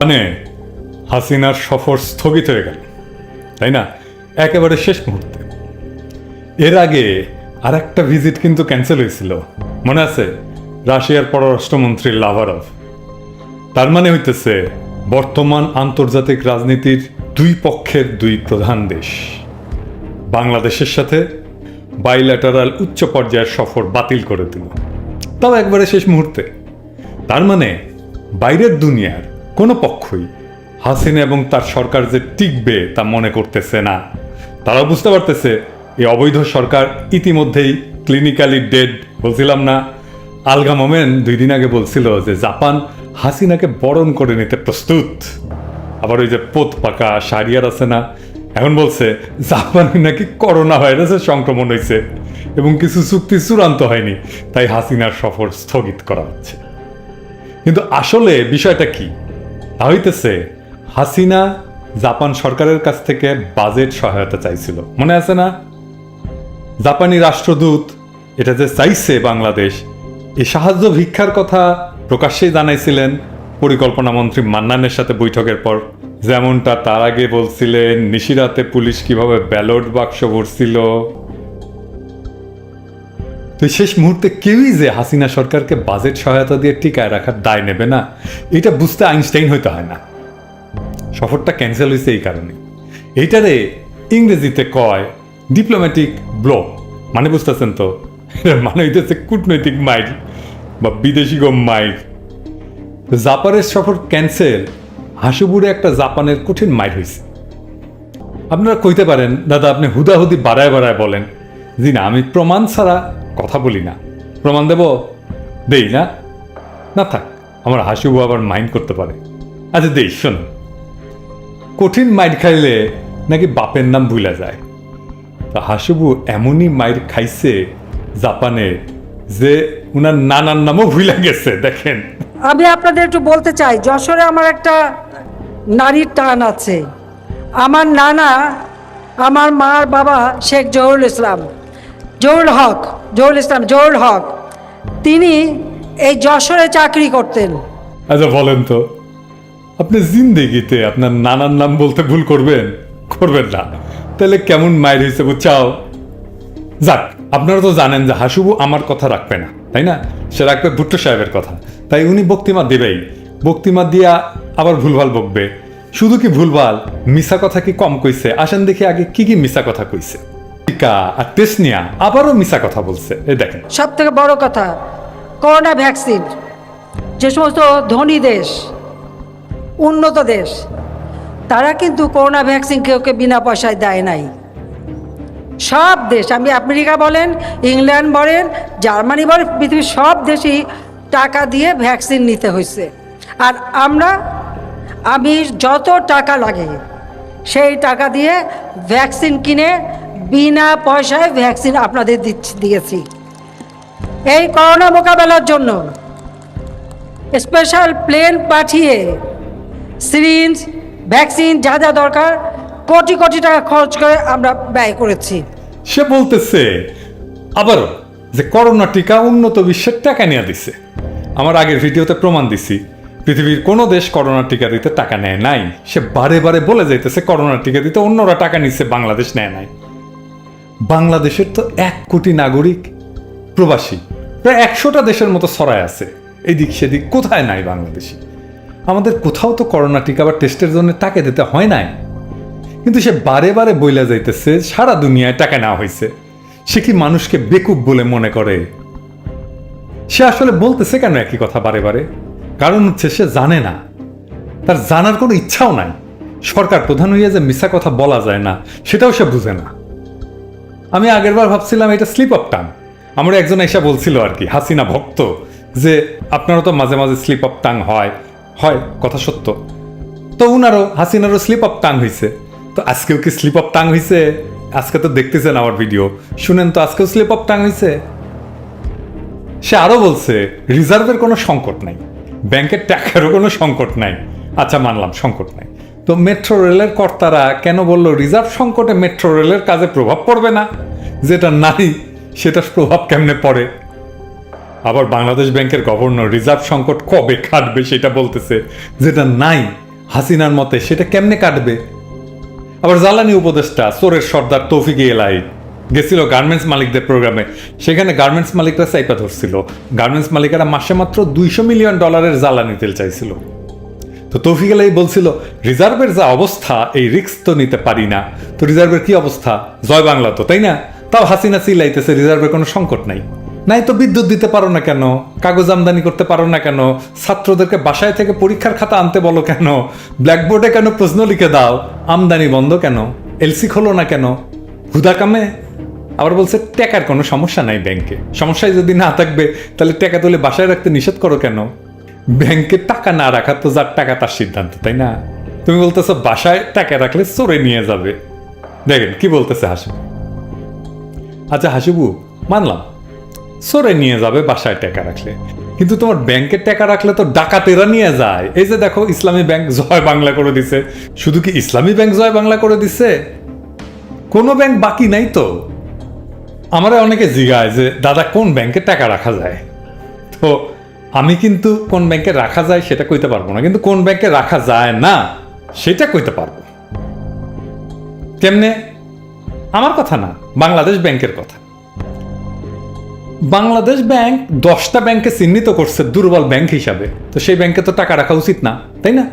মানে হাসিনার সফর স্থগিত হয়ে গেল, তাই না? একেবারে শেষ মুহূর্তে। এর আগে আর একটা ভিজিট কিন্তু ক্যান্সেল হয়েছিল, মনে আছে? রাশিয়ার পররাষ্ট্রমন্ত্রী লাভারভ। তার মানে হইতেছে বর্তমান আন্তর্জাতিক রাজনীতির দুই পক্ষের দুই প্রধান দেশ বাংলাদেশের সাথে বাইল্যাটারাল উচ্চ পর্যায়ের সফর বাতিল করে দিল, তাও একবারে শেষ মুহূর্তে। তার মানে বাইরের দুনিয়ার কোনো পক্ষই হাসিনা এবং তার সরকার যে টিকবে তা মনে করতেছে না। তারা বুঝতে পারতেছে এই অবৈধ সরকার ইতিমধ্যেই ক্লিনিক্যালি ডেড। বলছিলাম না, আলগা মোমেন 2 দিন আগে বলছিল যে জাপান হাসিনাকে বরণ করে নিতে প্রস্তুত। আবার ওই যে পোত পাকা শারিয়ার আছে না, এখন বলছে জাপানে নাকি করোনা ভাইরাসের সংক্রমণ হয়েছে এবং কিছু চুক্তি চূড়ান্ত হয়নি, তাই হাসিনার সফর স্থগিত করা হচ্ছে। কিন্তু আসলে বিষয়টা কি? তা হইতেছে হাসিনা জাপান সরকারের কাছ থেকে বাজেট সহায়তা চাইছিল, মনে আছে না? জাপানি রাষ্ট্রদূত এটা যে চাইছে বাংলাদেশ, এই সাহায্য ভিক্ষার কথা প্রকাশ্যেই জানাইছিলেন পরিকল্পনা মন্ত্রী মান্নানের সাথে বৈঠকের পর। যেমনটা তার আগে বলছিলেন নিশিরাতে পুলিশ কিভাবে ব্যালট বাক্স ভরছিল। তো শেষ মুহূর্তে কেউই যে হাসিনা সরকারকে বাজেট সহায়তা দিয়ে টিকায় রাখার দায় নেবে না, এটা বুঝতে আইনস্টাইন হইতে হয় না। সফরটা ক্যান্সেল হয়েছে এই কারণে। এইটারে ইংরেজিতে কয় ডিপ্লোম্যাটিক ব্লো, মানে বুঝতেছেন তো? মানে হইতেছে কূটনৈতিক মাইর বা বিদেশি গো মাইর। জাপানের সফর ক্যান্সেল, হাসিবুড়ে একটা জাপানের কঠিন মাইর হয়েছে। আপনারা কইতে পারেন দাদা আপনি হুদাহুদি বাড়ায় বাড়ায় বলেন। জি না, আমি প্রমাণ ছাড়া কথা বলি না। প্রমাণ দেব? দেই না? না থাক, আমার হাসিবু আবার মাইন্ড করতে পারে। আচ্ছা দেই, শোন। কঠিন মাইর খাইলে নাকি বাপের নাম ভুলা যায়। তা হাসিবু এমনই মাইর খাইছে জাপানে যে উনার নানার নামও ভুলে গেছে। দেখেন, আমি আপনাদের একটু বলতে চাই, যশোরে আমার একটা নারীর টান আছে। আমার নানা, আমার মার বাবা শেখ জহুরুল হক, তিনি এই যশোরে চাকরি করতেন। আচ্ছা বলেন তো, আপনি জিন্দেগিতে আপনার নানার নাম বলতে ভুল করবেন? করবেন না। তাহলে কেমন মায়ের হয়েছে বুঝছাও? যাক, আপনারা তো জানেন যে হাসিবু আমার কথা রাখবে না, তাই না? সে রাখবে ভুট্টো সাহেবের কথা। তাই উনি বক্তিমা দেবেই, বক্তিমা দিয়া আবার ভুলভাল বকবে। শুধু কি ভুলভাল, মিশা কথা কি কম কইছে? আসেন দেখি আগে কি কি মিশা কথা কইছে। টিকা আর টেস্ট নিয়া আবারও মিশা কথা বলছে। এই দেখেন, সব থেকে বড় কথা, করোনা ভ্যাকসিন যে সমস্ত ধনী দেশ, উন্নত দেশ, তারা কিন্তু করোনা ভ্যাকসিন কেউকে বিনা পয়সায় দেয় নাই। সব দেশ, আমি আমেরিকা বলেন, ইংল্যান্ড বলেন, জার্মানি বলেন, পৃথিবীর সব দেশেই টাকা দিয়ে ভ্যাকসিন নিতে হয়েছে। আর আমি যত টাকা লাগে সেই টাকা দিয়ে ভ্যাকসিন কিনে বিনা পয়সায় ভ্যাকসিন আপনাদের দিয়েছি। এই করোনা মোকাবেলার জন্য স্পেশাল প্লেন পাঠিয়ে সিরিঞ্জ, ভ্যাকসিন যা যা দরকার কোটি কোটি টাকা খরচ করে আমরা ব্যয় করেছি। সে বলতেছে আবারও যে করোনা টিকা উন্নত বিশ্বের টাকা নিয়ে দিছে। আমার আগের ভিডিওতে প্রমাণ দিছি পৃথিবীর কোনো দেশ করোনা টিকা দিতে টাকা নেয় নাই। সে বারে বারে বলে যাইতেছে করোনা টিকা দিতে অন্যরা টাকা নিচ্ছে, বাংলাদেশ নেয় নাই। বাংলাদেশের তো 1 কোটি নাগরিক প্রবাসী, প্রায় 100টা দেশের মতো ছড়ায় আছে এদিক সেদিক, কোথায় নাই বাংলাদেশি? আমাদের কোথাও তো করোনা টিকা বা টেস্টের জন্য টাকা দিতে হয় নাই। কিন্তু সে বারে বারে বইলা যাইতেছে সারা দুনিয়ায় টাকা নেওয়া হয়েছে। সে কি মানুষকে বেকুব বলে মনে করে? সে আসলে বলতেছে কেন একই কথা বারে বারে? কারণ হচ্ছে সে জানে না, তার জানার কোনো ইচ্ছাও নাই। সরকার প্রধান হইয়া যে মিথ্যা কথা বলা যায় না সেটাও সে বুঝে না। আমি আগের বার ভাবছিলাম এটা স্লিপ অফ টাং। আমরা একজন এসে বলছিল আর কি, হাসিনা ভক্ত, যে আপনারও তো মাঝে মাঝে স্লিপ অফ টাং হয়। কথা সত্য। তো উনারও, হাসিনারও স্লিপ অফ টাং হয়েছে। তো আজকেও কি স্লিপ অফ টাং হয়েছে? আজকে তো দেখতেছেন আমার ভিডিও, শুনেন তো আজকেও স্লিপ অফ টাং হয়েছে। সে আরো বলছে রিজার্ভের কোনো সংকট নাই, ব্যাংকের টাকারও কোনো সংকট নাই। আচ্ছা মানলাম সংকট নাই, তো মেট্রো রেলের কর্তারা কেন বলল রিজার্ভ সংকটে মেট্রো রেলের কাজে প্রভাব পড়বে না? যেটা নাই সেটার প্রভাব কেমনে পড়ে? আবার বাংলাদেশ ব্যাংকের গভর্নর রিজার্ভ সংকট কবে কাটবে সেটা বলতেছে, যেটা নাই হাসিনার মতে সেটা কেমনে কাটবে? আবার জ্বালানি উপদেষ্টা চোরের সর্দার তৌফিক এলাই গেছিল গার্মেন্টস মালিকদের প্রোগ্রামে, সেখানে গার্মেন্টস মালিকরা চাইপা ধরছিল। গার্মেন্টস মালিকরা মাসে মাত্র $200 মিলিয়ন জ্বালানি তেল চাইছিল। তো তৌফিক এলাই বলছিল রিজার্ভের যা অবস্থা, এই রিস্ক তো নিতে পারি না। তো রিজার্ভের কি অবস্থা? জয় বাংলা তো, তাই না? তাও হাসিনা চিল্লাইতেছে রিজার্ভের কোনো সংকট নাই। নাই তো বিদ্যুৎ দিতে পারো না কেন? কাগজ আমদানি করতে পারো না কেন? ছাত্রদেরকে বাসায় থেকে পরীক্ষার খাতা আনতে বলো কেন? ব্ল্যাকবোর্ডে কেন প্রশ্ন লিখে দাও? আমদানি বন্ধ কেন? এলসি খোলো না কেন? হুদা কামে। আবার বলছে টাকার কোনো সমস্যা নাই ব্যাংকে। সমস্যায় যদি না থাকবে তাহলে টাকা তুলে বাসায় রাখতে নিষেধ করো কেন? ব্যাংকে টাকা না রাখার তো যার টাকা তার সিদ্ধান্ত, তাই না? তুমি বলতেছো বাসায় টাকা রাখলে চোরে নিয়ে যাবে। দেখেন কি বলতেছে হাসিবু। আচ্ছা হাসিবু, মানলাম চোরে নিয়ে যাবে বাসায় টাকা রাখলে, কিন্তু তোমার ব্যাংকে টাকা রাখলে তো ডাকাতেরা নিয়ে যায়। এই যে দেখো ইসলামী ব্যাংক জয় বাংলা করে দিছে। শুধু কি ইসলামী ব্যাংক জয় বাংলা করে দিছে? কোনো ব্যাংক বাকি নাই তো। আমরা অনেকে জিজ্ঞায় যে দাদা কোন ব্যাংকে টাকা রাখা যায়, তো আমি কিন্তু কোন ব্যাংকে রাখা যায় সেটা কইতে পারবো না, কিন্তু কোন ব্যাংকে রাখা যায় না সেটা কইতে পারবো। কেমনে? আমার কথা না, বাংলাদেশ ব্যাংকের কথা। বাংলাদেশ ব্যাংক 10টা ব্যাংকে চিহ্নিত করছে দুর্বল ব্যাংক হিসাবে, তো সেই ব্যাংকে তো টাকা রাখা উচিত না, তাই না?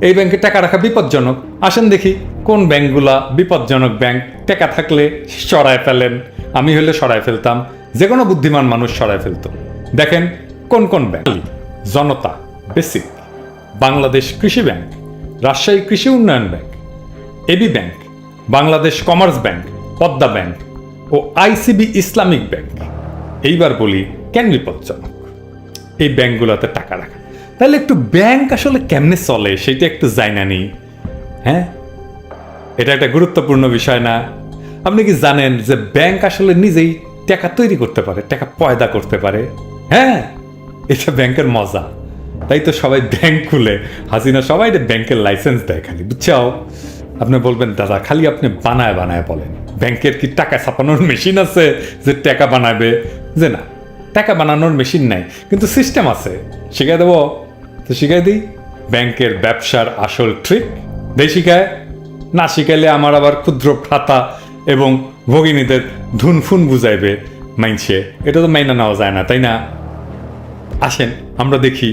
এই ব্যাংকে টাকা রাখা বিপজ্জনক। আসেন দেখি কোন ব্যাংকগুলা বিপজ্জনক ব্যাংক। টাকা থাকলে সরায় ফেলেন। আমি হলে সরায় ফেলতাম, যে কোনো বুদ্ধিমান মানুষ সরায় ফেলতো। দেখেন কোন কোন ব্যাংক: জনতা, বেসিক, বাংলাদেশ কৃষি ব্যাংক, রাজশাহী কৃষি উন্নয়ন bank, AB bank, Bangladesh commerce bank, Padma bank ও আইসিবি ইসলামিক ব্যাংক। এইবার বলি কেন বিপজ্জনক এই ব্যাংকগুলোতে টাকা রাখা। তাহলে একটু ব্যাংক আসলে কেমনে চলে সেটা একটু জানা নেই। হ্যাঁ, এটা একটা গুরুত্বপূর্ণ বিষয় না? আপনি কি জানেন যে ব্যাংক আসলে নিজেই টাকা তৈরি করতে পারে, টাকা পয়দা করতে পারে? হ্যাঁ, এটা ব্যাংকের মজা। তাই তো সবাই ব্যাংক খুলে। হাসিনা সবাই ব্যাংকের লাইসেন্স দেয় খালি, বুঝছো? আপনি বলবেন দাদা খালি আপনি বানায় বানায় বলেন, ব্যাংকের কি টাকা ছাপানোর মেশিন আছে যে টাকা বানাবে? যে না, টাকা বানানোর মেশিন নাই, কিন্তু সিস্টেম আছে। শিখাই দেবো তো শিখাই দিই। ব্যাংকের ব্যবসার আসল ট্রিক দেই শিখায়। না শিখাইলে আমার আবার ক্ষুদ্র ভ্রাতা এবং ভগিনীদের ধুনফুন বুঝাইবে মাইনছে। এটা তো মাইনা নেওয়া যায় না, তাই না? আসেন আমরা দেখি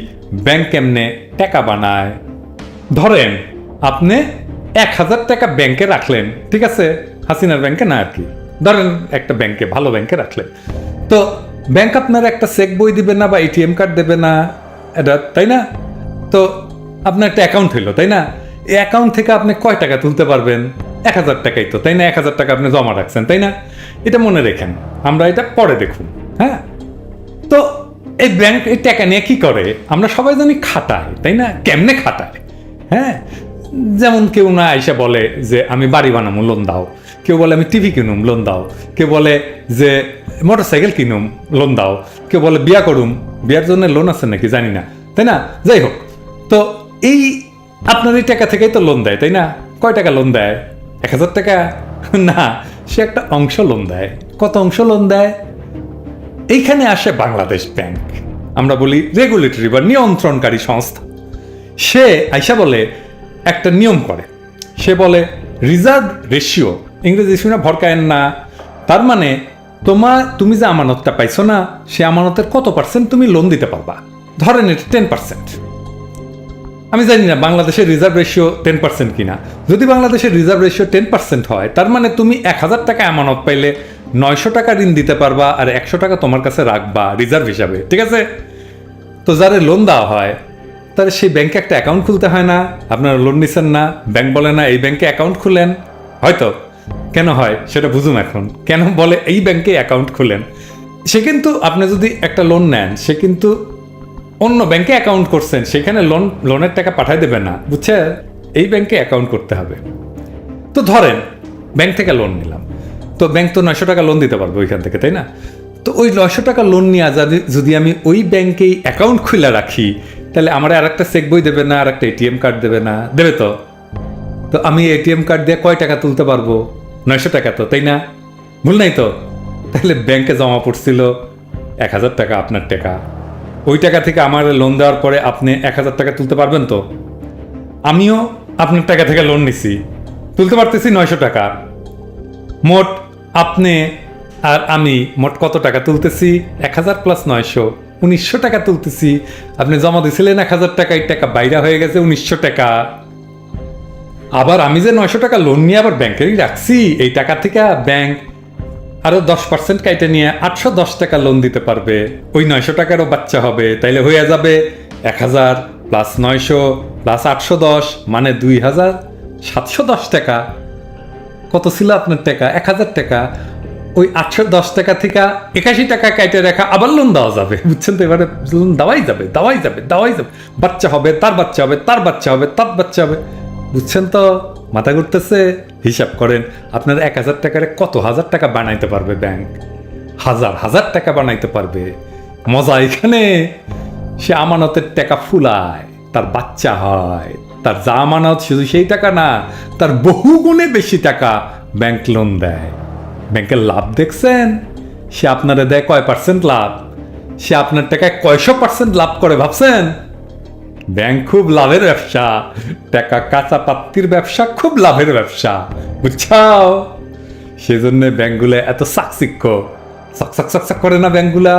ব্যাংক কেমনে টাকা বানায়। ধরেন আপনি 1000 টাকা ব্যাংকে রাখলেন, ঠিক আছে? হাসিনার ব্যাংকে না আর কি, ধরেন একটা ব্যাংকে, ভালো ব্যাংকে রাখলেন। তো ব্যাংক আপনার একটা চেক বই দিবে না বা এটিএম কার্ড দেবে না, এটা, তাই না? তো আপনার একটা অ্যাকাউন্ট হইলো, তাই না? এই অ্যাকাউন্ট থেকে আপনি কয় টাকা তুলতে পারবেন? 1000 টাকাই তো, তাই না? 1000 টাকা আপনি জমা রাখছেন, তাই না? এটা মনে রেখেন, আমরা এটা পরে দেখুন। হ্যাঁ, তো এই ব্যাংক এই টাকা নিয়ে কি করে আমরা সবাই জানি? খাটায়, তাই না? কেমনে খাটায়? হ্যাঁ, যেমন কেউ না আইসা বলে যে আমি বাড়ি বানাবো, লোন দাও। কেউ বলে আমি টিভি কিনুম, লোন দাও। কেউ বলে যে মোটরসাইকেল কিনুম, লোন দাও। কেউ বলে বিয়া করুম, বিয়ার জন্য লোন আছে নাকি জানি না, তাই না? যাই হোক, তো এই আপনার এই টাকা থেকেই তো লোন দেয়, তাই না? কয় টাকা লোন দেয়? 1000 টাকা না, সে একটা অংশ লোন দেয়। কত অংশ লোন দেয়? এইখানে আসে বাংলাদেশ ব্যাংক, আমরা বলি রেগুলেটরি বা নিয়ন্ত্রণকারী সংস্থা। সে আইসা বলে একটা নিয়ম করে, সে বলে রিজার্ভ রেশিও, ইংরেজি শুনে ভরকায়েন না। তার মানে তুমি যে আমানতটা পাইছো না, সে আমানতের কত পার্সেন্ট তুমি লোন দিতে পারবা। ধরেন এটা 10%। আমি জানি না বাংলাদেশের রিজার্ভ রেশিও 10% কিনা। যদি বাংলাদেশের রিজার্ভ রেশিও 10% হয়, তার মানে তুমি 1000 টাকা আমানত পাইলে 900 টাকা ঋণ দিতে পারবা, আর 100 টাকা তোমার কাছে রাখবা রিজার্ভ হিসাবে, ঠিক আছে? তো যারা লোন দেওয়া হয় তাহলে সেই ব্যাংকে একটা অ্যাকাউন্ট খুলতে হয় না? আপনারা লোন নিছেন না, ব্যাংক বলে না এই ব্যাংকে অ্যাকাউন্ট খুলেন। হয়তো কেন হয় সেটা বুঝুন এখন, কেন বলে এই ব্যাংকে অ্যাকাউন্ট খুলেন। সে কিন্তু আপনি যদি একটা লোন নেন, সে কিন্তু অন্য ব্যাংকে অ্যাকাউন্ট করছেন, সেখানে লোনের টাকা পাঠায় দেবে না, বুঝছে? এই ব্যাংকে অ্যাকাউন্ট করতে হবে। তো ধরেন ব্যাংক থেকে লোন নিলাম, তো ব্যাংক তো 900 টাকা লোন দিতে পারবে ওইখান থেকে, তাই না? তো ওই 900 টাকা লোন নিয়ে যদি আমি ওই ব্যাংকেই অ্যাকাউন্ট খুলে রাখি, তাহলে আমার আর একটা চেক বই দেবে না, আর একটা এটিএম কার্ড দেবে না? দেবে তো। তো আমি এটিএম কার্ড দিয়ে কয় টাকা তুলতে পারবো? 900 টাকা তো, তাই না? ভুল নাই তো? তাহলে ব্যাংকে জমা পড়ছিল 1000 টাকা, আপনার টাকা। ওই টাকা থেকে আমার লোন দেওয়ার পরে আপনি 1000 টাকা তুলতে পারবেন তো? আমিও আপনার টাকা থেকে লোন নিছি, তুলতে পারতেছি 900 টাকা। মোট আপনি আর আমি মোট কত টাকা তুলতেছি? 1000 প্লাস 900, 1900 টাকা তুলতেছি। আপনি জমা দিয়েছিলেন 1000 টাকা, এই টাকা বাইরে হয়ে গেছে 1900 টাকা। আবার আমি যে 900 টাকা লোন নিয়ে আবার ব্যাংকেরই রাখছি, এই টাকা থেকে ব্যাংক আরো 10% কাইটে নিয়ে 810 টাকা লোন দিতে পারবে। ওই 900 টাকারও বাচ্চা হবে, তাইলে হয়ে যাবে 1000 প্লাস 900 প্লাস 810, মানে 2710 টাকা। কত ছিল আপনার টাকা? 1000 টাকা। ওই 810 টাকা থেকে 81 টাকা কাইটে রাখা, আবার লোন দেওয়া যাবে। বুঝছেন তো? এবারে লোন দেওয়াই যাবে। বাচ্চা হবে, তার বাচ্চা হবে, তার বাচ্চা হবে, তার বাচ্চা হবে। বুঝছেন তো? মাথা ঘুরতেছে? হিসাব করেন আপনার 1000 টাকারে কত হাজার টাকা বানাইতে পারবে ব্যাংক? হাজার হাজার টাকা বানাইতে পারবে। মজা এখানে, সে আমানতের টাকা ফুলায়, তার বাচ্চা হয়, তার যা আমানত শুধু সেই টাকা না, তার বহু গুণে বেশি টাকা ব্যাংক লোন দেয়। ব্যাংকের লাভ দেখছেন? সে আপনারে দেয় কয় পার্সেন্ট লাভ? সে আপনার টাকায় কয়শো পার্সেন্ট লাভ করে ভাবছেন? ব্যাংক খুব লাভের ব্যবসা, টাকা কাঁচা পাত্তির ব্যবসা খুব লাভের ব্যবসা, বুঝছাও? সেজন্য ব্যাংকগুলো এত চাকচিক্য, চকচক করে না ব্যাংকগুলা।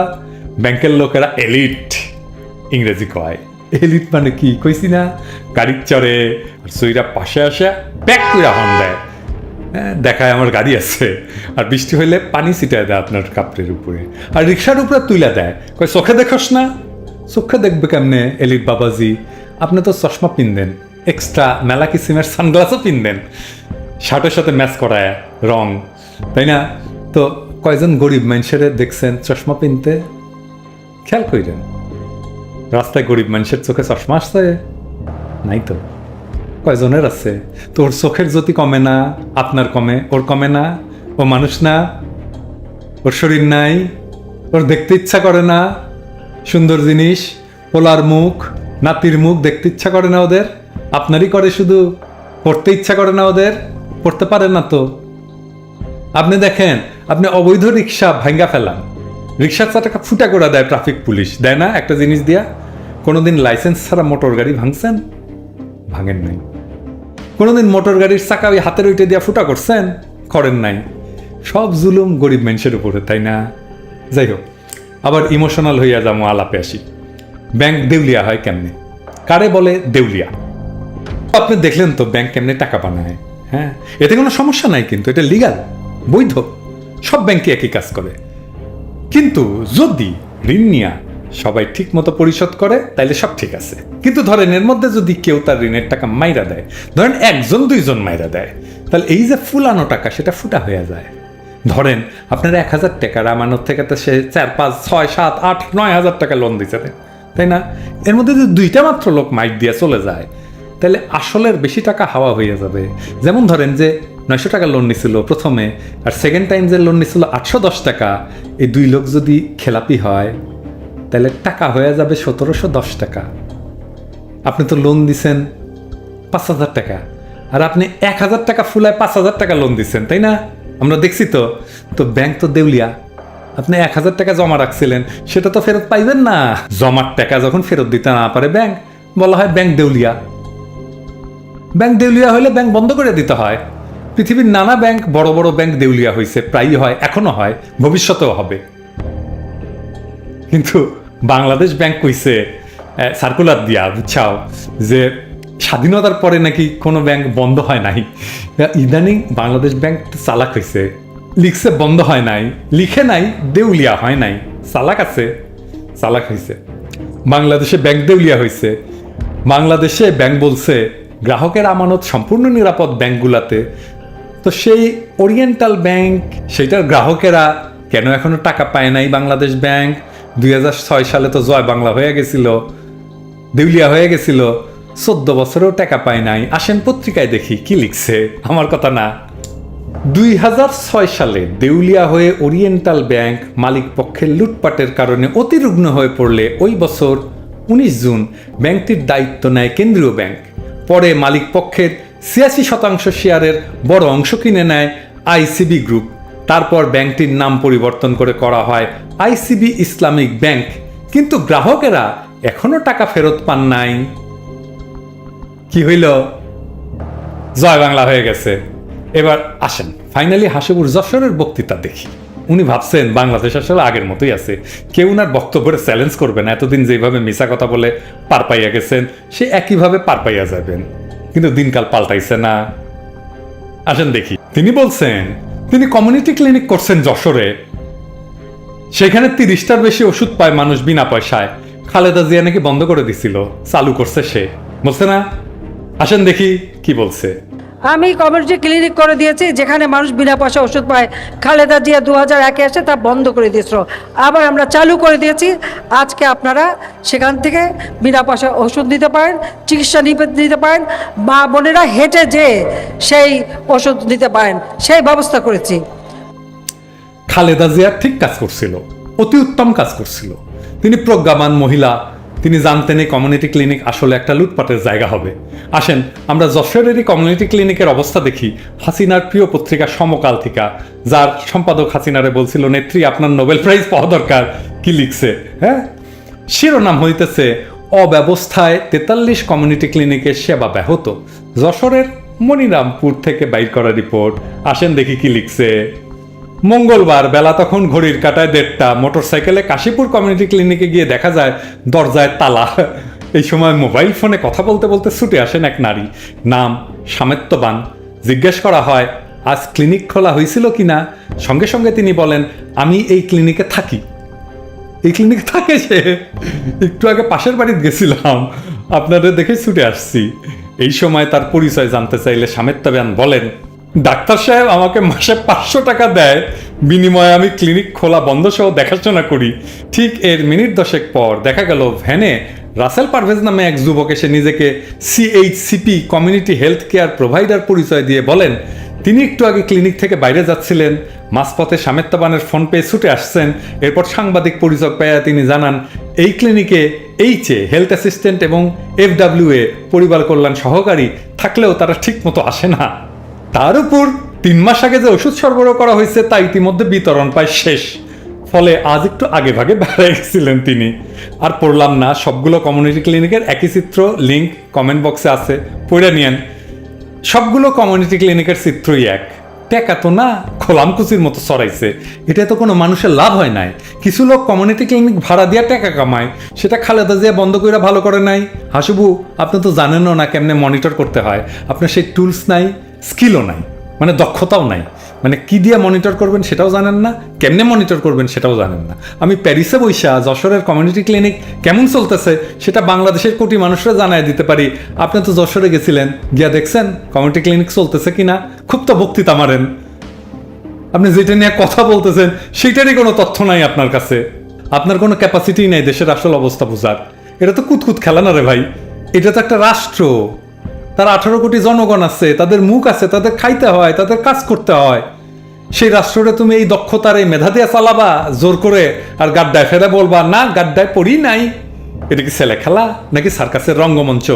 ব্যাংকের লোকেরা এলিট, ইংরেজি কয়। এলিট মানে কি কইছি না? গাড়ির চড়ে আর সইরা পাশে আসে ব্যাক করে হন দেয়, দেখায় আমার গাড়ি আছে, আর বৃষ্টি হইলে পানি ছিটায় দেয় আপনার কাপড়ের উপরে, আর রিক্সার উপরে তুইলা দেয়, কয় চোখে দেখোস না? চোখে দেখবে কেমনে এলিট বাবাজি? আপনি তো চশমা পিনদেন, এক্সট্রা মেলা কিসিমের সানগ্লাসও পিনদেন, শার্টের সাথে ম্যাচ করায় রং, তাই না? তো কয়জন গরিব মানুষের দেখছেন চশমা পিনতে? খেয়াল কইরেন, রাস্তায় গরিব মানুষের চোখে চশমা আসছে? নাই তো। কয়জনের আছে? তোর চোখের জ্যোতি কমে না, আপনার কমে, ওর কমে না? ও মানুষ না? ওর শরীর নাই? ওর দেখতে ইচ্ছা করে না সুন্দর জিনিস? পোলার মুখ, নাতির মুখ দেখতে ইচ্ছা করে না ওদের? আপনারই করে শুধু, পড়তে ইচ্ছা করে না ওদের? পড়তে পারে না তো। আপনি দেখেন, আপনি অবৈধ রিক্সা ভাঙ্গা ফেলান, রিক্সার চাকা ফুটা করে দেয় ট্রাফিক পুলিশ, দেয় না একটা জিনিস দিয়া? কোনোদিন লাইসেন্স ছাড়া মোটর গাড়ি ভাঙছেন? ভাঙেন নাই। কোনোদিন মোটর গাড়ির চাকা ওই হাতের ওইটা দিয়া ফুটা করছেন? করেন নাই। সব জুলুম গরিব মানুষের উপরে, তাই না? যাই হোক, আবার ইমোশনাল হইয়া যাবো, আলাপে আসি। ব্যাংক দেউলিয়া হয় কেমনে? কারে বলে দেউলিয়া? আপনি দেখলেন তো ব্যাংক কেমনে টাকা বানায়। হ্যাঁ, এতে কোনো সমস্যা নাই, কিন্তু এটা লিগাল, বৈধ। সব ব্যাংকে একই কাজ করে। কিন্তু যদি ঋণ নিয়া সবাই ঠিক মতো পরিশোধ করে তাইলে সব ঠিক আছে। কিন্তু ধরেন এর মধ্যে যদি কেউ তার ঋণের টাকা মাইরা দেয়, ধরেন 1 2 মাইরা দেয়, তাহলে এই যে ফুলানো টাকা সেটা ফুটা হয়ে যায়। ধরেন আপনার 1000 টাকার আমানত থেকে তো সে 4 5 6 7 8 9,000 টাকা লোন দিচ্ছে, তাই না? এর মধ্যে যদি 2টা মাত্র লোক মাইক দিয়ে চলে যায়, তাহলে আসলের বেশি টাকা হাওয়া হয়ে যাবে। যেমন ধরেন যে 900 টাকা লোন নিছিল প্রথমে, আর সেকেন্ড টাইম যে লোন নিছিল 810 টাকা, এই 2 লোক যদি খেলাপি হয় তাহলে টাকা হয়ে যাবে 1710 টাকা। আপনি তো লোন দিছেন 5000 টাকা, আর আপনি 1000 টাকা ফুলায় 5000 টাকা লোন দিচ্ছেন, তাই না? আমরা দেখছি তো। তো ব্যাংক তো দেউলিয়া। আপনি 1000 টাকা জমা রাখছিলেন, সেটা তো ফেরত পাইবেন না। জমার টাকা যখন ফেরত দিতে না পারে ব্যাংক, বলা হয় ব্যাংক দেউলিয়া। ব্যাংক দেউলিয়া হলে ব্যাংক বন্ধ করে দিতে হয়। পৃথিবীর নানা ব্যাংক, বড় বড় ব্যাংক দেউলিয়া হয়েছে, প্রায়ই হয়, এখনো হয়, ভবিষ্যতেও হবে। কিন্তু বাংলাদেশ ব্যাংক কইছে সার্কুলার দিয়া, বুঝছাও, যে স্বাধীনতার পরে নাকি কোনো ব্যাংক বন্ধ হয় নাই। ইদানিং বাংলাদেশ ব্যাংক চালাক হয়েছে, লিখছে বন্ধ হয় নাই, লিখে নাই দেউলিয়া হয় নাই। চালাক আছে, চালাক হয়েছে। বাংলাদেশে ব্যাংক দেউলিয়া হয়েছে। বাংলাদেশে ব্যাংক বলছে গ্রাহকের আমানত সম্পূর্ণ নিরাপদ ব্যাংকগুলাতে। তো সেই ওরিয়েন্টাল ব্যাংক, সেটার গ্রাহকেরা কেন এখনো টাকা পায় নাই? বাংলাদেশ ব্যাংক 2006 সালে তো জয় বাংলা হয়ে গেছিল, দেউলিয়া হয়ে গেছিল, 14 বছরেও টাকা পায় নাই। আসেন পত্রিকায় দেখি কি লিখছে, আমার কথা না। 2006 সালে দেউলিয়া হয়ে ওরিয়েন্টাল ব্যাংক মালিক পক্ষের লুটপাটের কারণে অতিরুগ্ন হয়ে পড়লে ওই বছর 19 জুন ব্যাংকটির দায়িত্ব নেয় কেন্দ্রীয় ব্যাংক। পরে মালিক পক্ষের 86% শেয়ারের বড় অংশ কিনে নেয় আইসিবি গ্রুপ। তারপর ব্যাংকটির নাম পরিবর্তন করে করা হয় আইসিবি ইসলামিক ব্যাংক। কিন্তু গ্রাহকেরা এখনো টাকা ফেরত পান নাই। কি হইল? জয় বাংলা হয়ে গেছে। এবার আসেন ফাইনালি হাসিবুর যশোরের বক্তৃতা দেখি। উনি ভাবছেন বাংলাদেশ আসলে আগের মতোই আছে, কেউ উনার বক্তব্যের চ্যালেঞ্জ করবে না, এতদিন যেভাবে মিছা কথা বলে পার পাইয়া গেছেন সে একইভাবে পার পাইয়া যাবেন। কিন্তু দিনকাল পাল্টাইছে না। আসেন দেখি। তিনি বলছেন তিনি কমিউনিটি ক্লিনিক করছেন যশোরে, সেখানে 30টার বেশি ওষুধ পায় মানুষ বিনা পয়সায়। খালেদা জিয়া নাকি বন্ধ করে দিছিল, চালু করছে সে, বলছে না? আসেন দেখি কি বলছে। আমি কমিউনিটি ক্লিনিক করে দিয়েছি যেখানে মানুষ বিনা পয়সা ওষুধ পায়। খালেদা জিয়া 2001-এ এসে তা বন্ধ করে দিয়েছিল, আবার আমরা চালু করে দিয়েছি। আজকে আপনারা সেখান থেকে বিনা পয়সা ওষুধ নিতে পারেন, চিকিৎসা নিতে পারেন, মা বোনেরা হেঁটে যেয়ে সেই ওষুধ নিতে পারেন, সেই ব্যবস্থা করেছি। খালেদা জিয়া ঠিক কাজ করছিল, অতি উত্তম কাজ করছিল। তিনি প্রজ্ঞাবান মহিলা, তিনি জানতেন এই কমিউনিটি ক্লিনিক আসলে একটা লুটপাটের জায়গা হবে। আসেন আমরা যশোরের এই কমিউনিটি ক্লিনিকের অবস্থা দেখি। হাসিনার প্রিয় পত্রিকা সমকালথিকা, যার সম্পাদক হাসিনারে বলছিল নেত্রী আপনার নোবেল প্রাইজ পাওয়া দরকার, কি লিখছে? হ্যাঁ, শিরোনাম হইতেছে অব্যবস্থায় 43 কমিউনিটি ক্লিনিকের সেবা ব্যাহত, যশোরের মনিরামপুর থেকে বাইর করা রিপোর্ট। আসেন দেখি কি লিখছে। মঙ্গলবার বেলা তখন ঘড়ির কাঁটায় 1:30, মোটরসাইকেলে কাশীপুর কমিউনিটি ক্লিনিকে গিয়ে দেখা যায় দরজায় তালা। এই সময় মোবাইল ফোনে কথা বলতে বলতে ছুটে আসেন এক নারী, নাম সামেত্যবান। জিজ্ঞেস করা হয় আজ ক্লিনিক খোলা হয়েছিল কিনা। সঙ্গে সঙ্গে তিনি বলেন আমি এই ক্লিনিকে থাকি। এই ক্লিনিক থাকে সে? একটু আগে পাশের বাড়িতে গেছিলাম, আপনাদের দেখে ছুটে আসছি। এই সময় তার পরিচয় জানতে চাইলে সামেত্যবান বলেন ডাক্তার সাহেব আমাকে মাসে 500 টাকা দেয়, বিনিময়ে আমি ক্লিনিক খোলা বন্ধ সহ দেখাশোনা করি। ঠিক এর মিনিট 10 পর দেখা গেল ভ্যানে রাসেল পারভেজ নামে এক যুবক এসে নিজেকে CHCP community health care provider পরিচয় দিয়ে বলেন তিনি একটু আগে ক্লিনিক থেকে বাইরে যাচ্ছিলেন। মাঝপথে সামেত্যবানের ফোন পেয়ে ছুটে আসছেন। এরপর সাংবাদিক পরিচয় পেয়ে তিনি জানান এই ক্লিনিকে HA হেলথ অ্যাসিস্ট্যান্ট এবং FWA পরিবার কল্যাণ সহকারী থাকলেও তারা ঠিক মতো আসে না। তার উপর 3 মাস আগে যে ওষুধ সরবরাহ করা হয়েছে তা ইতিমধ্যে বিতরণ প্রায় শেষ। ফলে আজ একটু আগে ভাগে বেড়ে গেছিলেন তিনি। আর পড়লাম না, সবগুলো কমিউনিটি ক্লিনিকের একই চিত্র, লিঙ্ক কমেন্ট বক্সে আছে, পড়ে নিয়েন। সবগুলো কমিউনিটি ক্লিনিকের চিত্রই এক। টাকা তো না খোলামকুচির মতো সরাইছে, এটা তো কোনো মানুষের লাভ হয় নাই। কিছু লোক কমিউনিটি ক্লিনিক ভাড়া দিয়ে টাকা কামায়, সেটা খালেদা জিয়া বন্ধ করে ভালো করে নাই। হাসিবু আপনি তো জানেনও না কেমনে মনিটর করতে হয়, আপনার সেই টুলস নাই, স্কিলও নাই, মানে দক্ষতাও নাই। মানে কি দিয়ে মনিটর করবেন সেটাও জানেন না, কেমনে মনিটর করবেন সেটাও জানেন না। আমি প্যারিসে বৈশা যশোরের কমিউনিটি ক্লিনিক কেমন চলতেছে সেটা বাংলাদেশের কোটি মানুষরা জানায় দিতে পারি। আপনি তো যশোরে গেছিলেন, গিয়া দেখছেন কমিউনিটি ক্লিনিক চলতেছে কিনা? খুব তো বক্তৃতা মারেন, আপনি যেটা নিয়ে কথা বলতেছেন সেটারই কোনো তথ্য নাই আপনার কাছে। আপনার কোনো ক্যাপাসিটি নাই দেশের আসল অবস্থা বোঝার। এটা তো কুতকুত খেলা না রে ভাই, এটা তো একটা রাষ্ট্র, তার 18 কোটি জনগণ আছে, তাদের মুখ আছে, তাদের খাইতে হয়, তাদের কাজ করতে হয়। সেই রাষ্ট্রটা তুমি এই দক্ষতার এই মেধা দিয়ে চালাবা জোর করে, আর গাড্ডায় ফেরা বলবা না গাড্ডায় পড়ি নাই? এটা কি ছেলে খেলা নাকি সার্কাসের রঙ্গমঞ্চ?